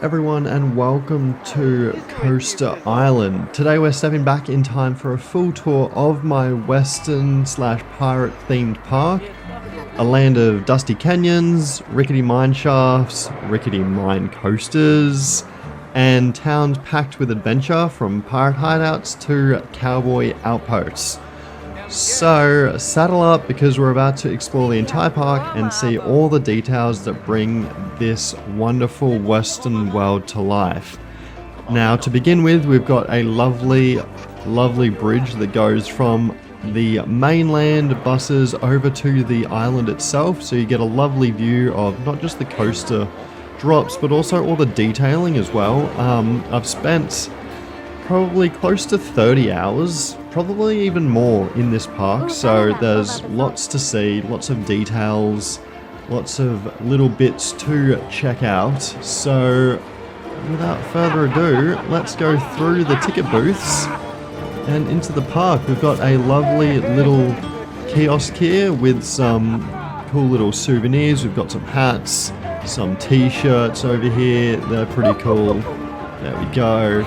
everyone, and welcome to Coaster Island. Today we're stepping back in time for a full tour of my western slash pirate themed park. A land of dusty canyons, rickety mine shafts, rickety mine coasters, and towns packed with adventure from pirate hideouts to cowboy outposts. So saddle up because we're about to explore the entire park and see all the details that bring this wonderful western world to life. Now to begin with, we've got a lovely bridge that goes from the mainland buses over to the island itself, so you get a lovely view of not just the coaster drops but also all the detailing as well. I've spent probably close to 30 hours, probably even more, in this park, so there's lots to see, lots of details, lots of little bits to check out. So without further ado, let's go through the ticket booths and into the park. We've got a lovely little kiosk here with some cool little souvenirs. We've got some hats, some t-shirts over here, they're pretty cool. There we go.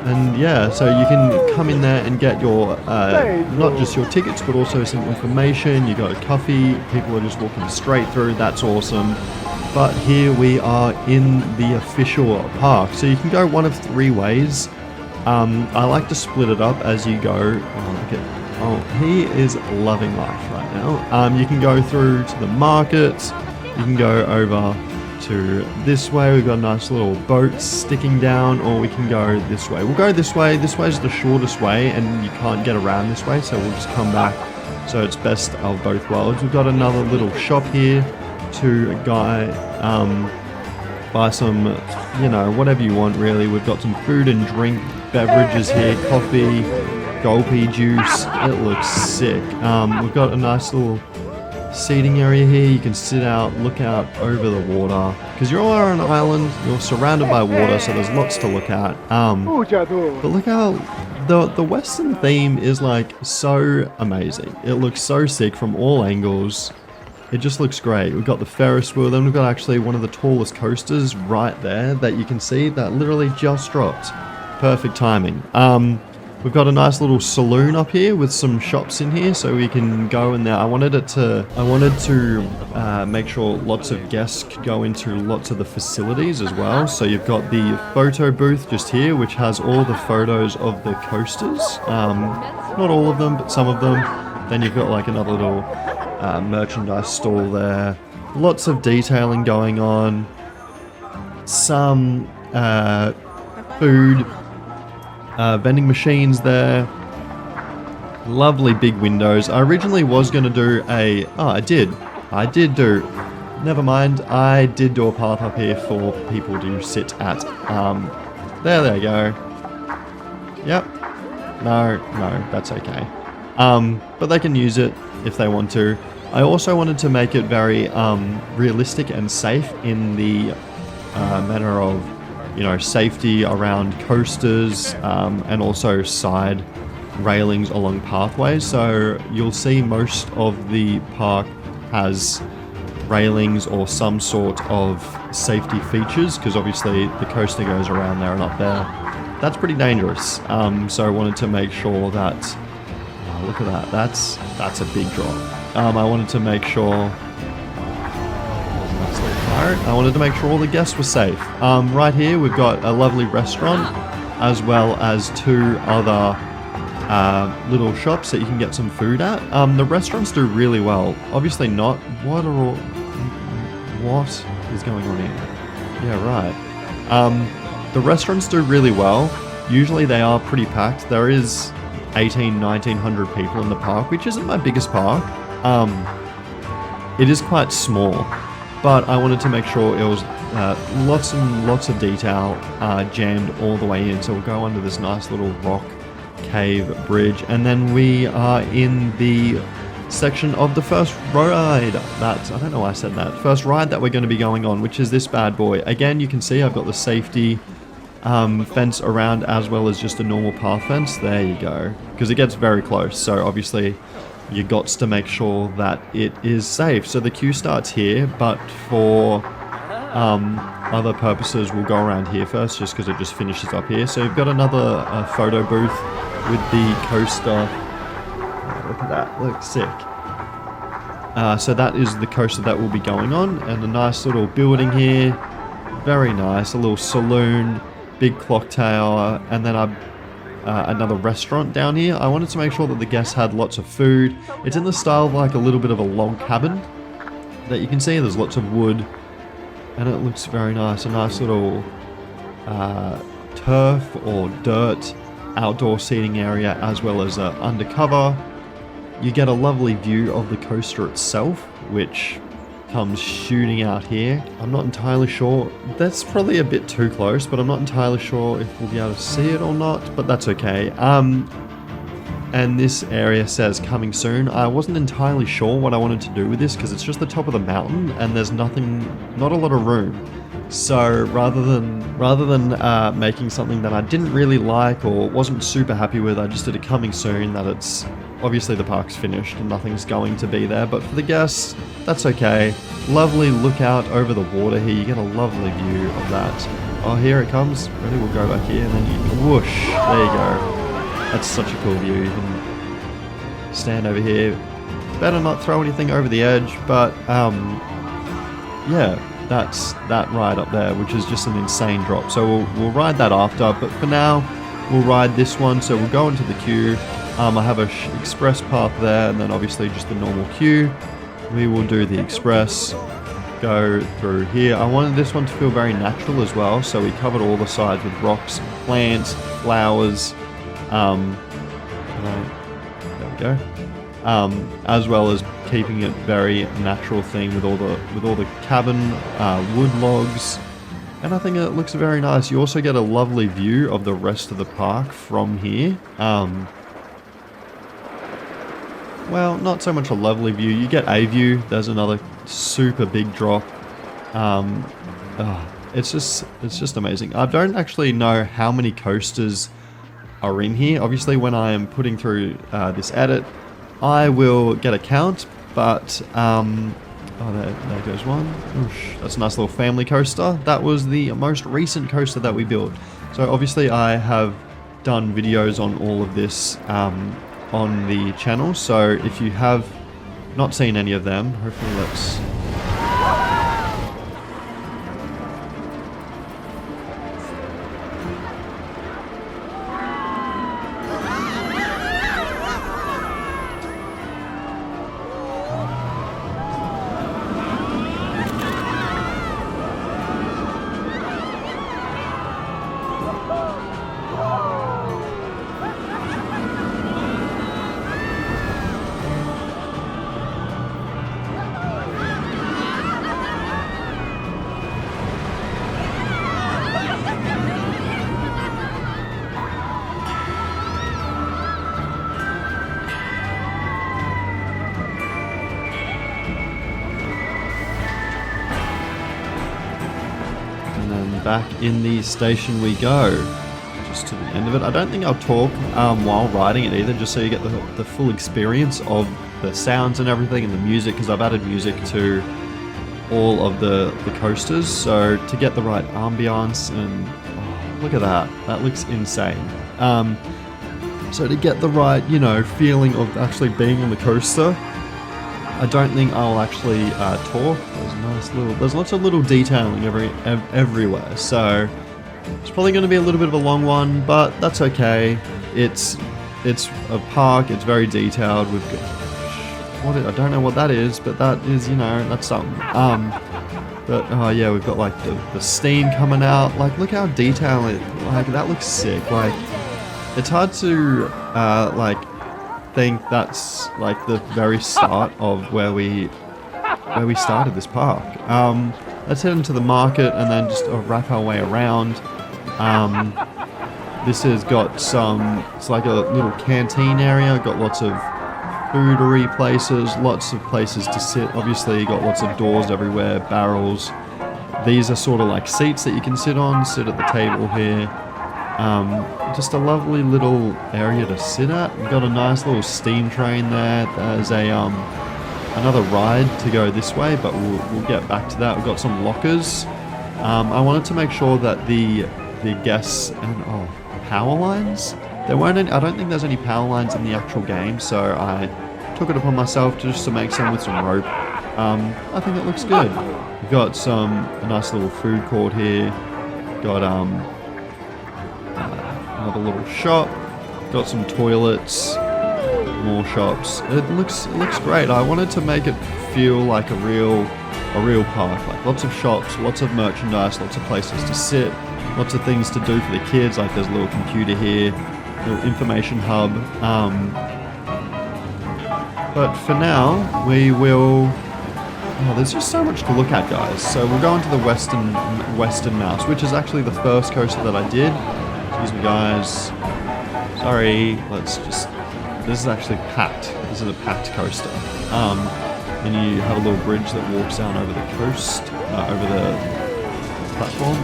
And yeah, so you can come in there and get your, not just your tickets, but also some information. You got a coffee, people are just walking straight through, that's awesome. But here we are in the official park. So you can go one of three ways. I like to split it up as you go. He is loving life right now. You can go through to the market, you can go over to this way. We've got a nice little boat sticking down, or we can go this way. We'll go this way. This way is the shortest way and you can't get around this way, so we'll just come back, so it's best of both worlds. We've got another little shop here to buy some, you know, whatever you want really. We've got some food and drink beverages here, coffee, gulpy juice. It looks sick. We've got a nice little seating area here. You can sit out, look out over the water, because you're on an island, you're surrounded by water, so there's lots to look at. But look how the western theme is like so amazing. It looks so sick from all angles. It just looks great. We've got the Ferris wheel, then we've got actually one of the tallest coasters right there that you can see that literally just dropped. Perfect timing. We've got a nice little saloon up here with some shops in here, so we can go in there. I wanted to make sure lots of guests could go into lots of the facilities as well. So you've got the photo booth just here, which has all the photos of the coasters. Not all of them, but some of them. Then you've got like another little merchandise stall there. Lots of detailing going on. Some food. Vending machines there. Lovely big windows. I originally was going to do never mind, I did do a path up here for people to sit at. There you go. Yep. No, that's okay. But they can use it if they want to. I also wanted to make it very realistic and safe in the manner of, you know, safety around coasters, and also side railings along pathways. So you'll see most of the park has railings or some sort of safety features, because obviously the coaster goes around there and up there. That's pretty dangerous. So I wanted to make sure that, look at that, that's a big drop. I wanted to make sure all the guests were safe. Right here we've got a lovely restaurant as well as two other little shops that you can get some food at. The restaurants do really well. Obviously not. What is going on here? Yeah, right. The restaurants do really well. Usually they are pretty packed. There is 1900 people in the park, which isn't my biggest park. It is quite small. But I wanted to make sure it was lots and lots of detail jammed all the way in. So we'll go under this nice little rock cave bridge. And then we are in the section of the first ride. I don't know why I said that. First ride that we're going to be going on, which is this bad boy. Again, you can see I've got the safety fence around as well as just a normal path fence. There you go. Because it gets very close. So obviously you got to make sure that it is safe. So the queue starts here, but for a other purposes, we'll go around here first, just because it just finishes up here. So you've got another photo booth with the coaster. Oh, look at that, looks sick. So that is the coaster that will be going on, and a nice little building here. Very nice, a little saloon, big clock tower, and then another restaurant down here. I wanted to make sure that the guests had lots of food. It's in the style of like a little bit of a log cabin that you can see. There's lots of wood, and it looks very nice. A nice little turf or dirt outdoor seating area, as well as undercover. You get a lovely view of the coaster itself, which comes shooting out here. I'm not entirely sure. That's probably a bit too close, but I'm not entirely sure if we'll be able to see it or not, but that's okay. And this area says coming soon. I wasn't entirely sure what I wanted to do with this, because it's just the top of the mountain and there's not a lot of room. So rather than making something that I didn't really like or wasn't super happy with, I just did a coming soon, that it's obviously the park's finished and nothing's going to be there, but for the guests, that's okay. Lovely lookout over the water here. You get a lovely view of that. Oh, here it comes. Ready? We'll go back here, and then you can whoosh. There you go. That's such a cool view. You can stand over here. Better not throw anything over the edge, but yeah, that's that ride up there, which is just an insane drop. So we'll ride that after, but for now, we'll ride this one. So we'll go into the queue. I have a express path there, and then obviously just the normal queue. We will do the express, go through here. I wanted this one to feel very natural as well, so we covered all the sides with rocks, plants, flowers, there we go, as well as keeping it very natural theme with all the cabin wood logs. And I think it looks very nice. You also get a lovely view of the rest of the park from here. Well, not so much a lovely view. You get a view. There's another super big drop. It's just amazing. I don't actually know how many coasters are in here. Obviously, when I am putting through this edit, I will get a count. But there goes one. Oosh, that's a nice little family coaster. That was the most recent coaster that we built. So obviously, I have done videos on all of this on the channel, so if you have not seen any of them, hopefully let's... Back in the station we go, just to the end of it. I don't think I'll talk while riding it either, just so you get the full experience of the sounds and everything and the music, because I've added music to all of the coasters, so to get the right ambiance. And look at that looks insane. So to get the right, feeling of actually being on the coaster, I don't think I'll actually talk. There's lots of little detailing everywhere, so it's probably going to be a little bit of a long one, but that's okay. It's a park. It's very detailed. We've got I don't know what that is, but that is that's something. But oh yeah, we've got like the steam coming out. Like, look how detailed that looks sick. Like, it's hard to think that's like the very start of where we started this park. Let's head into the market and then just wrap our way around. This has got it's like a little canteen area, got lots of foodery places, lots of places to sit. Obviously you got lots of doors everywhere, barrels. These are sort of like seats that you can sit at the table here. Just a lovely little area to sit at. We've got a nice little steam train there. There's another ride to go this way, but we'll get back to that. We've got some lockers. I wanted to make sure that the guests and power lines. There weren't any, I don't think there's any power lines in the actual game, so I took it upon myself just to make some with some rope. I think it looks good. We've got a nice little food court here. Got another little shop. Got some toilets. More shops. It looks great. I wanted to make it feel like a real park. Like lots of shops, lots of merchandise, lots of places to sit, lots of things to do for the kids. Like there's a little computer here, little information hub. But for now, we will. Oh, there's just so much to look at, guys. So we'll go into the western mouse, which is actually the first coaster that I did. Excuse me, guys. Sorry. This is actually packed. This is a packed coaster. And you have a little bridge that walks down over the coast, over the platform.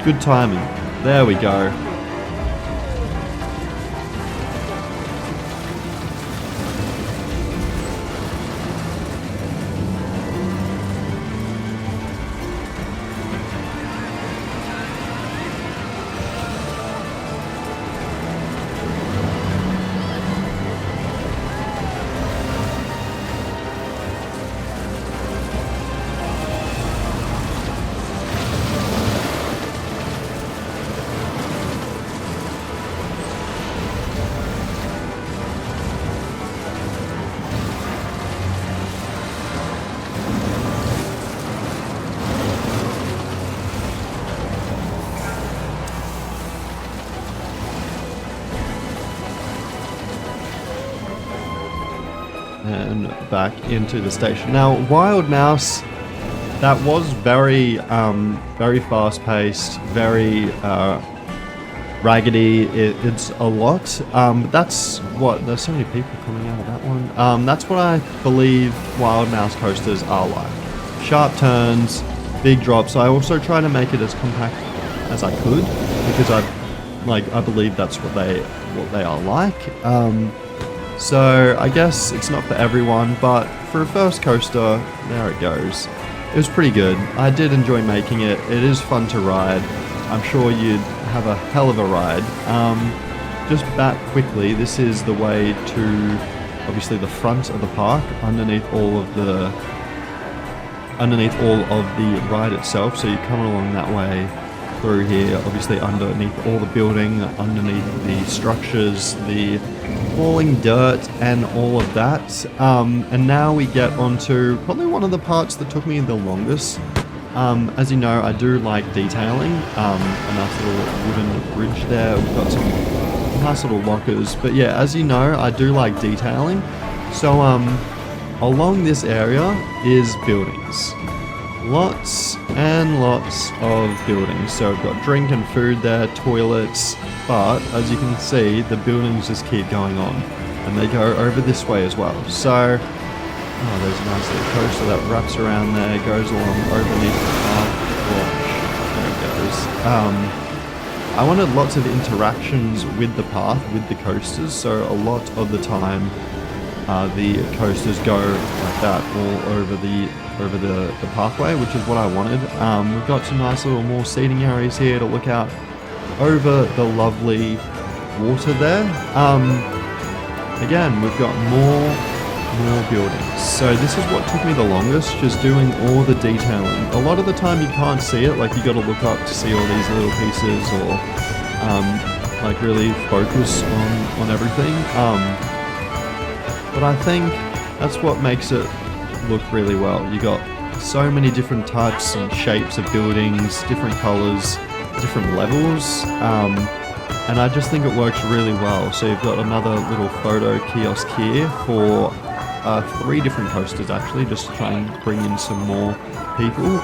Good timing. There we go. And back into the station. Now, Wild Mouse, that was very fast-paced, very raggedy. It's a lot. That's what, there's so many people coming out of that one. That's what I believe Wild Mouse coasters are like. Sharp turns, big drops. I also try to make it as compact as I could because I believe that's what they are like. So I guess it's not for everyone, but for a first coaster, there it goes. It was pretty good. I did enjoy making it. It is fun to ride. I'm sure you'd have a hell of a ride. Just back quickly, this is the way to obviously the front of the park, underneath all of the ride itself. So you come along that way through here, obviously underneath all the building, underneath the structures, the falling dirt and all of that. And now we get onto probably one of the parts that took me the longest. As you know, I do like detailing. A nice little wooden bridge there. We've got some nice little lockers. But yeah, as you know, I do like detailing. So along this area is buildings. Lots and lots of buildings. So we've got drink and food there, toilets, but as you can see, the buildings just keep going on, and they go over this way as well. So, there's a nice little coaster that wraps around there, goes along underneath the park. There it goes. I wanted lots of interactions with the path, with the coasters, so a lot of the time, the coasters go like that all over the pathway, which is what I wanted. We've got some nice little more seating areas here to look out over the lovely water there. Again, we've got more buildings. So this is what took me the longest, just doing all the detailing. A lot of the time you can't see it, like you got to look up to see all these little pieces, or like really focus on everything. But I think that's what makes it look really well. You got so many different types and shapes of buildings, different colors, different levels, and I just think it works really well. So you've got another little photo kiosk here for 3 different coasters actually, just to try and bring in some more people.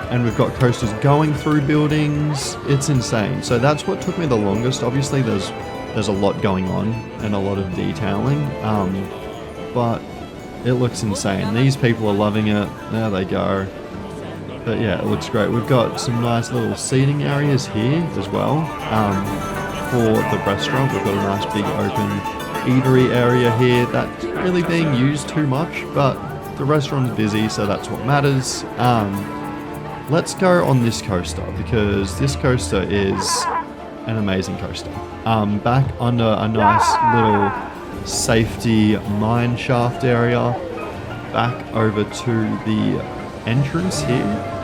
And we've got coasters going through buildings. It's insane. So that's what took me the longest. Obviously there's a lot going on and a lot of detailing, but it looks insane. These people are loving it. There they go. But yeah, it looks great. We've got some nice little seating areas here as well. For the restaurant, we've got a nice big open eatery area here that's really being used too much, but the restaurant's busy, so that's what matters. let's go on this coaster because this coaster is an amazing coaster. Back under a nice little safety mine shaft area, back over to the entrance here.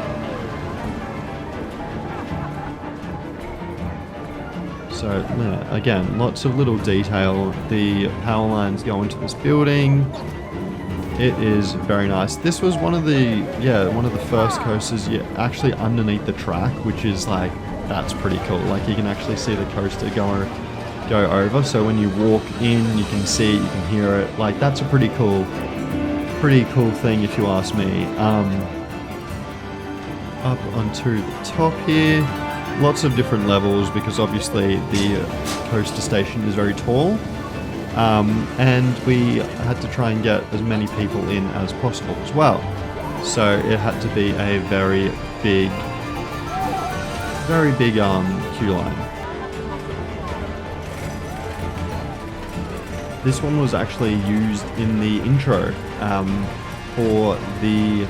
So yeah, again, lots of little detail. The power lines go into this building. It is very nice. This was one of the first coasters actually underneath the track, which is like, that's pretty cool. Like you can actually see the coaster go over. So when you walk in, you can see it, you can hear it. Like that's a pretty cool thing if you ask me. Up onto the top here. Lots of different levels because obviously the coaster station is very tall. And we had to try and get as many people in as possible as well. So it had to be a very big queue line. This one was actually used in the intro for the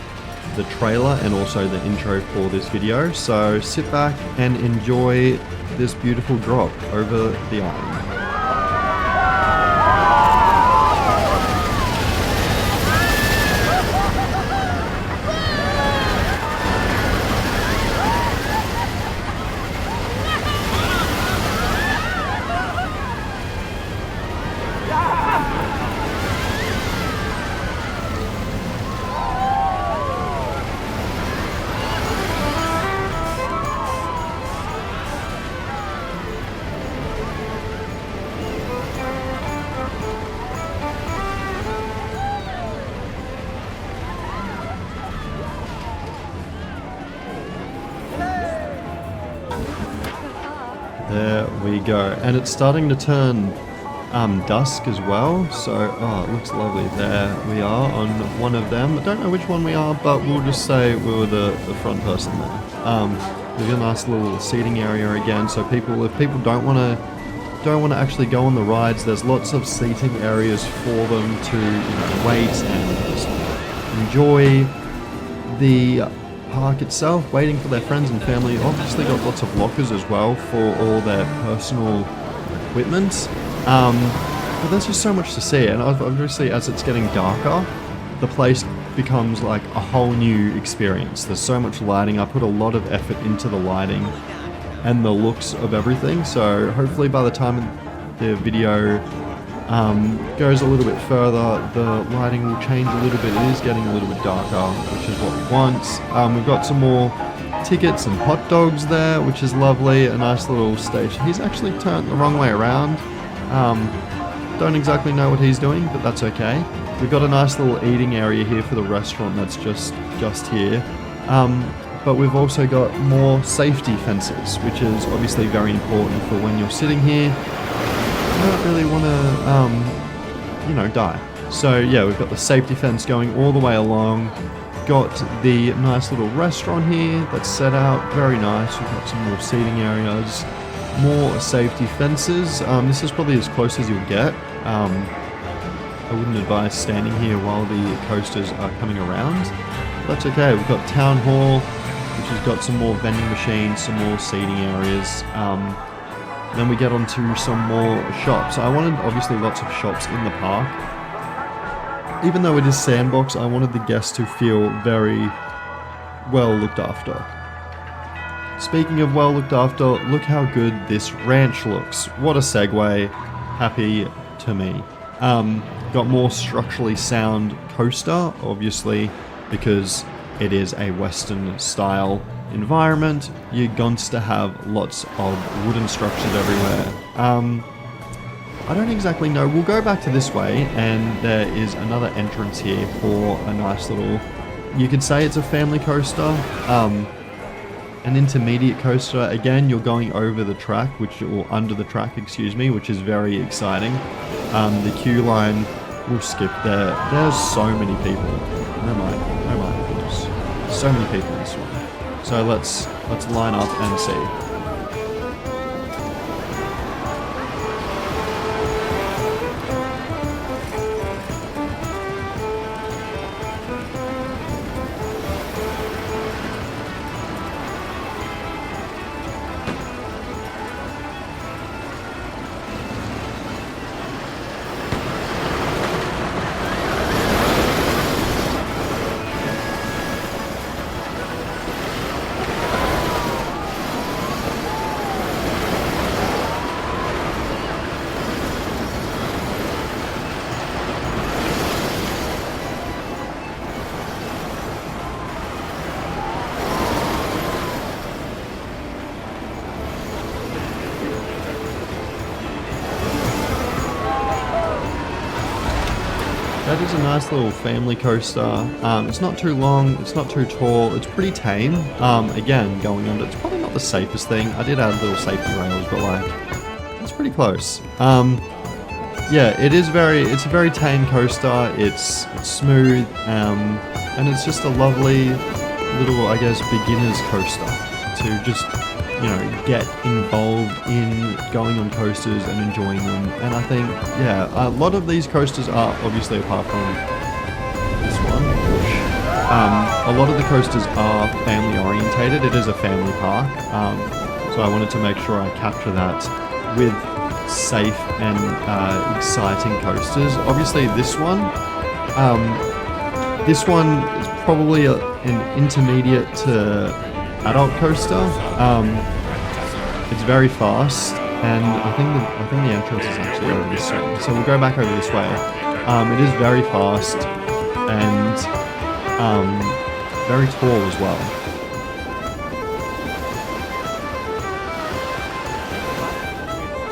trailer and also the intro for this video. So sit back and enjoy this beautiful drop over the island. There we go, and it's starting to turn dusk as well, so it looks lovely. There we are on one of them. I don't know which one we are, but we'll just say we were the front person there. We've got a nice little seating area again, so if people don't want to actually go on the rides, there's lots of seating areas for them to wait and just enjoy the park itself, waiting for their friends and family. Obviously got lots of lockers as well for all their personal equipment. But there's just so much to see, and obviously as it's getting darker, the place becomes like a whole new experience. There's so much lighting. I put a lot of effort into the lighting and the looks of everything, so hopefully by the time the video goes a little bit further, the lighting will change a little bit. It is getting a little bit darker, which is what we want. We've got some more tickets and hot dogs there, which is lovely. A nice little station. He's actually turned the wrong way around. Don't exactly know what he's doing, but that's okay. We've got a nice little eating area here for the restaurant that's just here. But we've also got more safety fences, which is obviously very important for when you're sitting here. You don't really want to, die. So yeah, we've got the safety fence going all the way along. Got the nice little restaurant here that's set out, very nice. We've got some more seating areas, more safety fences. This is probably as close as you'll get. I wouldn't advise standing here while the coasters are coming around. But that's okay. We've got Town Hall, which has got some more vending machines, some more seating areas. Then we get onto some more shops. I wanted obviously lots of shops in the park. Even though it is sandbox, I wanted the guests to feel very well looked after. Speaking of well looked after, look how good this ranch looks. What a segue. Happy to me. Got more structurally sound coaster, obviously, because it is a Western style environment. You're going to have lots of wooden structures everywhere. I don't exactly know. We'll go back to this way, and there is another entrance here for a nice little, you could say it's a family coaster, an intermediate coaster. Again, you're going over the track, or under the track, excuse me, which is very exciting. The queue line will skip there. There's so many people. Oh my goodness. So many people in this one. So let's line up and see. that is a nice little family coaster. It's not too long, it's not too tall, it's pretty tame. Again, going under, it's probably not the safest thing. I did add little safety rails, but like, it's pretty close. Yeah, it's a very tame coaster. It's smooth, and it's just a lovely little, I guess, beginner's coaster to just, you know, get involved in going on coasters and enjoying them. And I think, yeah, a lot of these coasters are, obviously apart from this one, a lot of the coasters are family orientated. It is a family park, so I wanted to make sure I capture that with safe and exciting coasters. Obviously this one is probably an intermediate to adult coaster. It's very fast, and I think the entrance is actually over this way. So we'll go back over this way. It is very fast and very tall as well.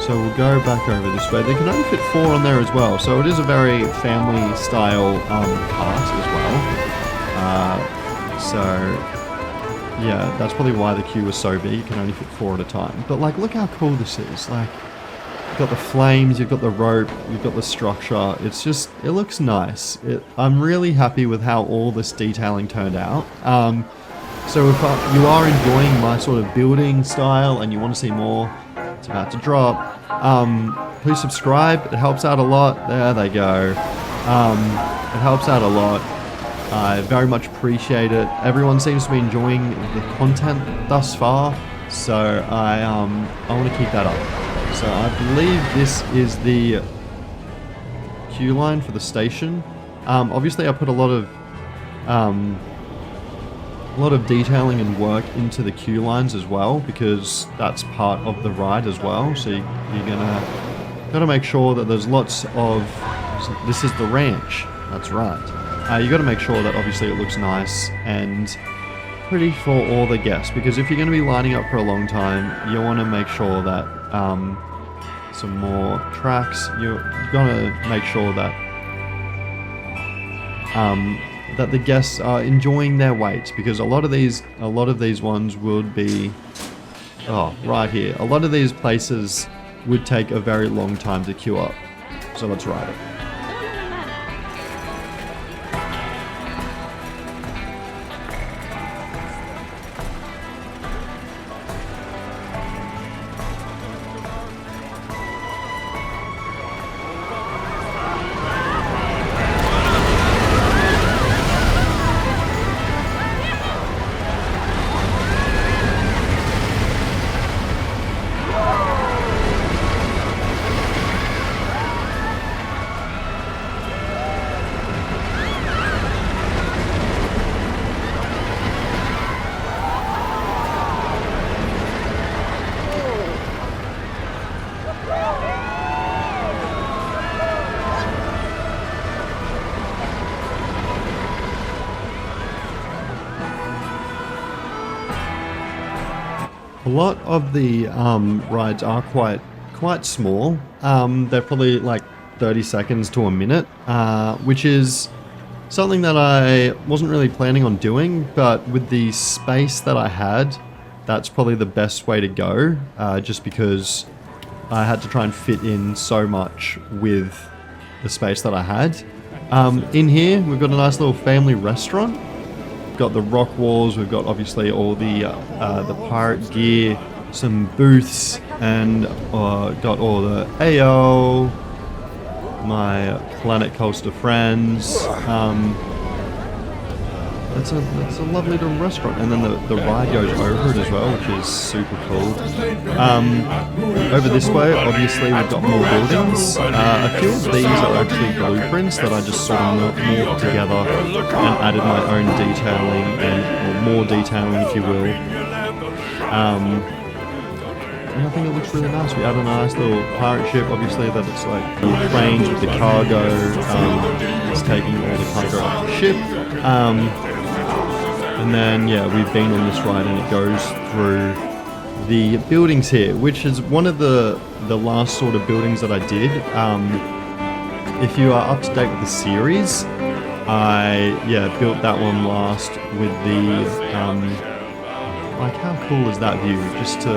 So we'll go back over this way. They can only fit 4 on there as well, so it is a very family style park as well. So yeah, that's probably why the queue was so big. You can only fit 4 at a time. But like, look how cool this is. Like, you've got the flames, you've got the rope, you've got the structure. It's just, it looks nice. I'm really happy with how all this detailing turned out. So if you are enjoying my sort of building style and you want to see more, it's about to drop. Please subscribe. It helps out a lot. There they go. It helps out a lot. I very much appreciate it. Everyone seems to be enjoying the content thus far, so I want to keep that up. So I believe this is the queue line for the station. Obviously, I put a lot of detailing and work into the queue lines as well, because that's part of the ride as well. So you're gotta make sure that there's lots of. This is the ranch. That's right. You got to make sure that obviously it looks nice and pretty for all the guests, because if you're going to be lining up for a long time, you want to make sure that some more tracks. You're gonna make sure that that the guests are enjoying their waits, because a lot of these ones would be right here. A lot of these places would take a very long time to queue up. So let's ride it. A lot of the rides are quite small. They're probably like 30 seconds to a minute, which is something that I wasn't really planning on doing, but with the space that I had, that's probably the best way to go, just because I had to try and fit in so much with the space that I had. In here, we've got a nice little family restaurant. We've got the rock walls, we've got obviously all the pirate gear, some booths, and got all the AO, my Planet Coaster friends. That's a lovely little restaurant, and then the ride goes over it as well, which is super cool. Over this way, obviously, we've got more buildings. A few of these are actually blueprints that I just sort of morphed together and added my own detailing, or more detailing, if you will. And I think it looks really nice. We added a nice little pirate ship, obviously, that it's like the planes with the cargo. It's taking all the cargo off the ship. And then, yeah, we've been on this ride and it goes through the buildings here, which is one of the last sort of buildings that I did. if you are up to date with the series, I built that one last with the like how cool is that view? Just to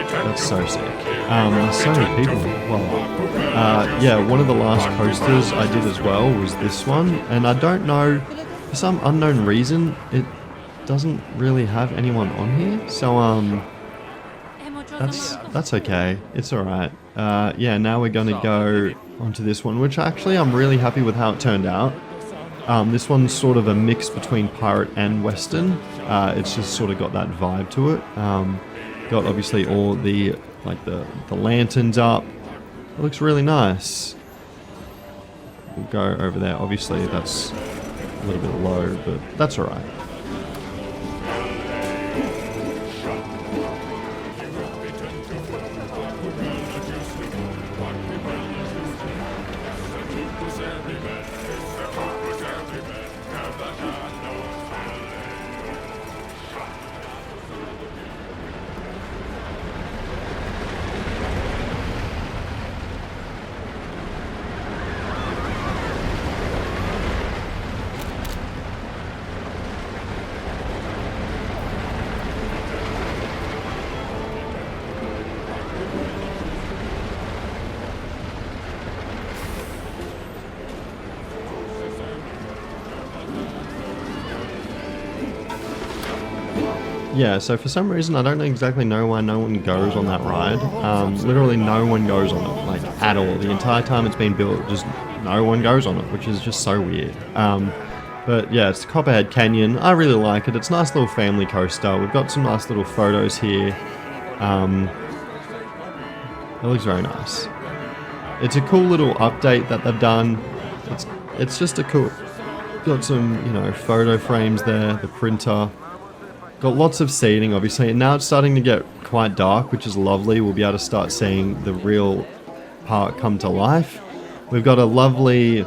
that's so sick. There's so many people. Wow. One of the last coasters I did as well was this one, and I don't know, for some unknown reason it doesn't really have anyone on here. So that's okay. It's alright. Now we're gonna go onto this one, which actually I'm really happy with how it turned out. This one's sort of a mix between pirate and western. It's just sort of got that vibe to it. Got obviously all the the lanterns up. It looks really nice. We'll go over there. Obviously that's a little bit low, but that's alright. Yeah, so for some reason I don't exactly know why no one goes on that ride. Literally no one goes on it, like at all. The entire time it's been built, just no one goes on it, which is just so weird. But yeah, it's Copperhead Canyon. I really like it. It's a nice little family coaster. We've got some nice little photos here. It looks very nice. It's a cool little update that they've done. It's just a cool... Got some, photo frames there, the printer. Got lots of seating, obviously, and now it's starting to get quite dark, which is lovely. We'll be able to start seeing the real park come to life. We've got a lovely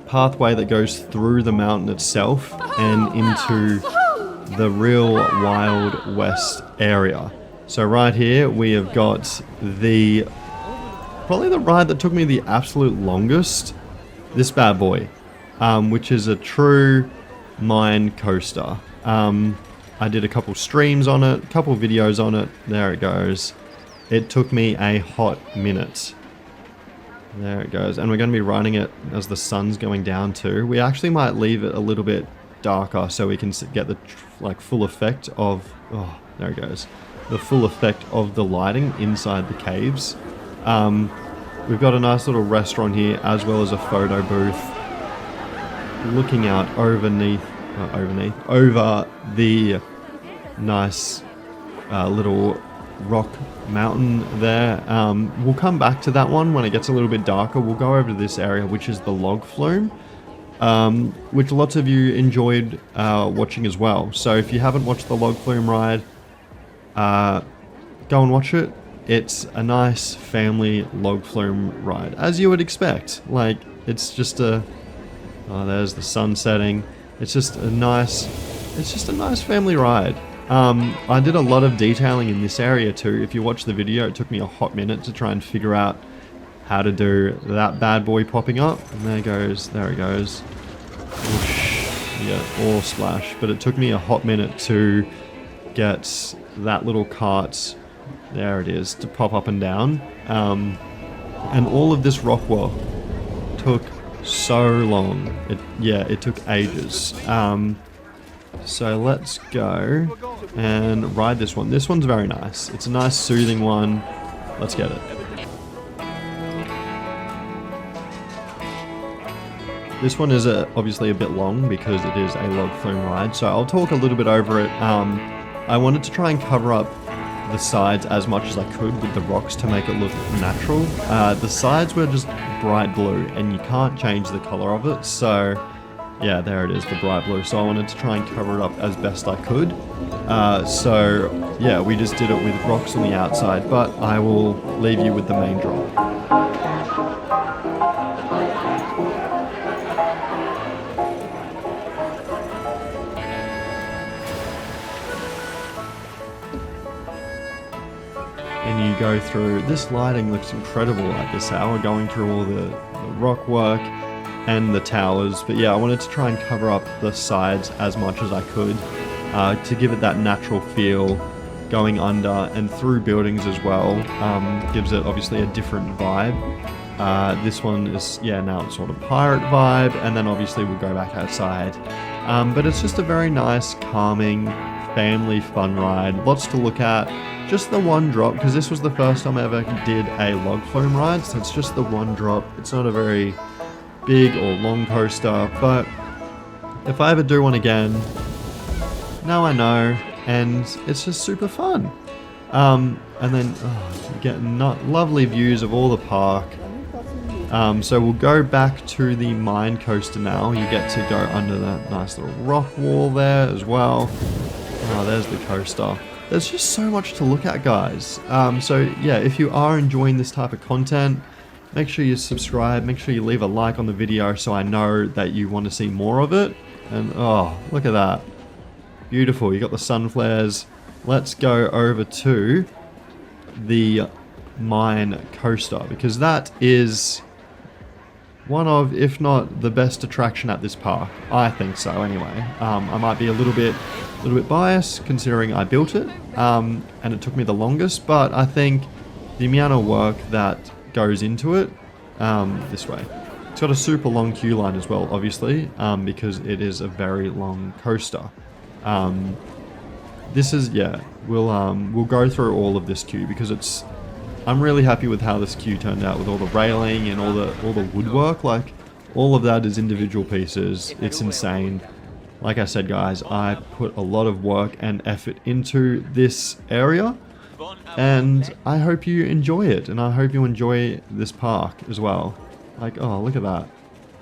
pathway that goes through the mountain itself and into the real Wild West area. So right here, we have got probably the ride that took me the absolute longest, this bad boy, which is a true mine coaster. I did a couple streams on it, a couple videos on it. There it goes. It took me a hot minute. There it goes. And we're going to be riding it as the sun's going down too. We actually might leave it a little bit darker so we can get the full effect of... Oh, there it goes. The full effect of the lighting inside the caves. We've got a nice little restaurant here as well as a photo booth. Looking out over the nice little rock mountain there. We'll come back to that one when it gets a little bit darker. We'll go over to this area, which is the log flume, which lots of you enjoyed watching as well. So if you haven't watched the log flume ride, go and watch it. It's a nice family log flume ride, as you would expect. It's just a... Oh, there's the sun setting. It's just a nice family ride. I did a lot of detailing in this area too. If you watch the video, it took me a hot minute to try and figure out how to do that bad boy popping up. And there it goes. Whoosh. Yeah, all splash. But it took me a hot minute to get that little cart, there it is, to pop up and down. And all of this rock wall took so long. It took ages. So let's go and ride this one. This one's very nice. It's a nice soothing one. Let's get it. This one is obviously a bit long because it is a log flume ride, so I'll talk a little bit over it. I wanted to try and cover up the sides as much as I could with the rocks to make it look natural. The sides were just bright blue and you can't change the color of it, so yeah, there it is, the bright blue. So I wanted to try and cover it up as best I could. So yeah, we just did it with rocks on the outside, but I will leave you with the main drop. and you go through. This lighting looks incredible at this hour, going through all the rock work and the towers. But yeah, I wanted to try and cover up the sides as much as I could to give it that natural feel, going under and through buildings as well. Gives it obviously a different vibe. This one is, yeah, now it's sort of pirate vibe, and then obviously we'll go back outside. But it's just a very nice, calming, family fun ride. Lots to look at. Just the one drop, because this was the first time I ever did a log flume ride, so it's just the one drop. It's not a very big or long coaster, but if I ever do one again, now I know, and it's just super fun. And then you get lovely views of all the park. So we'll go back to the mine coaster now. You get to go under that nice little rock wall there as well. Oh, there's the coaster. There's just so much to look at, guys. So yeah, if you are enjoying this type of content, make sure you subscribe, make sure you leave a like on the video so I know that you want to see more of it. And oh, look at that. Beautiful. You got the sun flares. Let's go over to the mine coaster, because that is one of, if not the best attraction at this park. I think so anyway. I might be a little bit biased considering I built it and it took me the longest, but I think the amount of work that goes into it, this way. It's got a super long queue line as well, obviously, because it is a very long coaster. This is, yeah, we'll go through all of this queue because I'm really happy with how this queue turned out, with all the railing and all the woodwork. Like, all of that is individual pieces. It's insane. Like I said, guys, I put a lot of work and effort into this area, and I hope you enjoy it, and I hope you enjoy this park as well. Like, oh, look at that.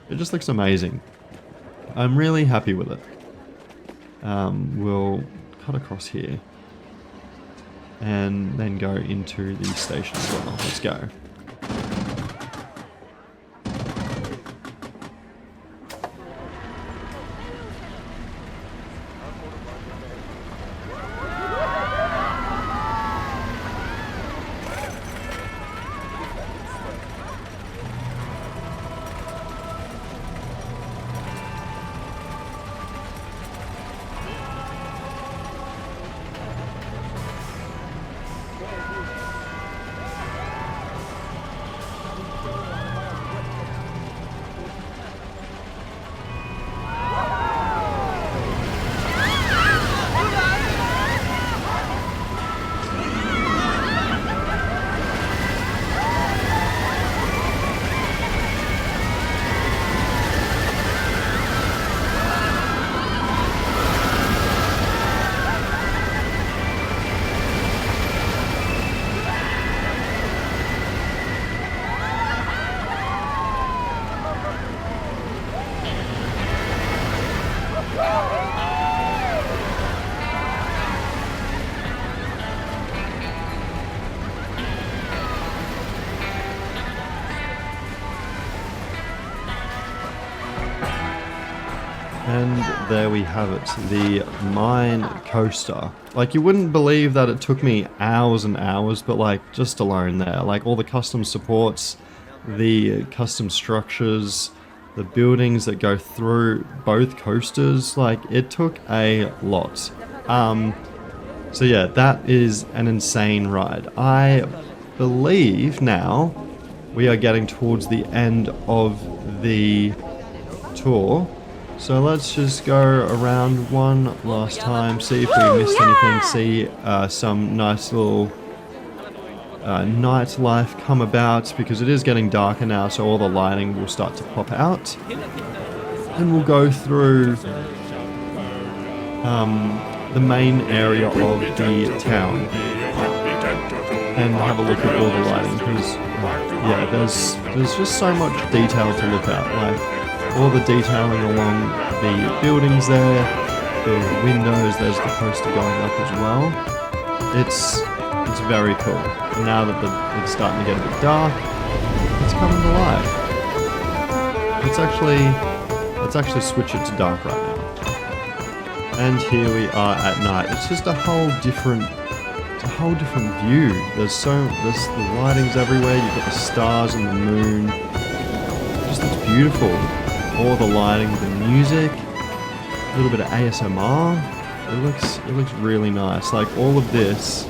It just looks amazing. I'm really happy with it. We'll cut across here and then go into the station as well. Let's go. And there we have it, the mine coaster. Like, you wouldn't believe that it took me hours and hours, but like, just alone there, like all the custom supports, the custom structures, the buildings that go through both coasters, like, it took a lot. So yeah, that is an insane ride. I believe now we are getting towards the end of the tour. So let's just go around one last time, see if we missed anything, see some nice little nightlife come about, because it is getting darker now, so all the lighting will start to pop out. And we'll go through the main area of the town and have a look at all the lighting, because yeah, there's just so much detail to look at, like all the detailing along the buildings there, the windows, there's the coaster going up as well. It's very cool. And now that it's starting to get a bit dark, it's coming to life. Let's actually switch it to dark right now. And here we are at night. It's just a whole different whole different view. There's the lighting's everywhere. You've got the stars and the moon. It just looks beautiful. All the lighting, the music, a little bit of ASMR. It looks really nice. Like all of this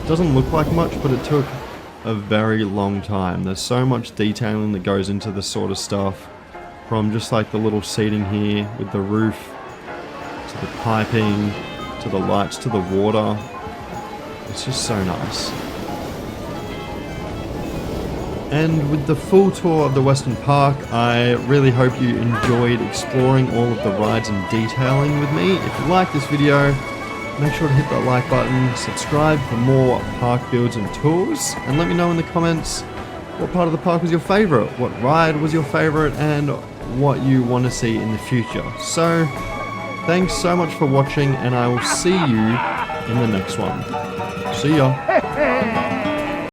doesn't look like much, but it took a very long time. There's so much detailing that goes into this sort of stuff, from just like the little seating here with the roof, to the piping, to the lights, to the water. It's just so nice. And with the full tour of the Western Park, I really hope you enjoyed exploring all of the rides and detailing with me. If you like this video, make sure to hit that like button, subscribe for more park builds and tours, and let me know in the comments what part of the park was your favorite, what ride was your favorite, and what you want to see in the future. So, thanks so much for watching, and I will see you in the next one. See ya.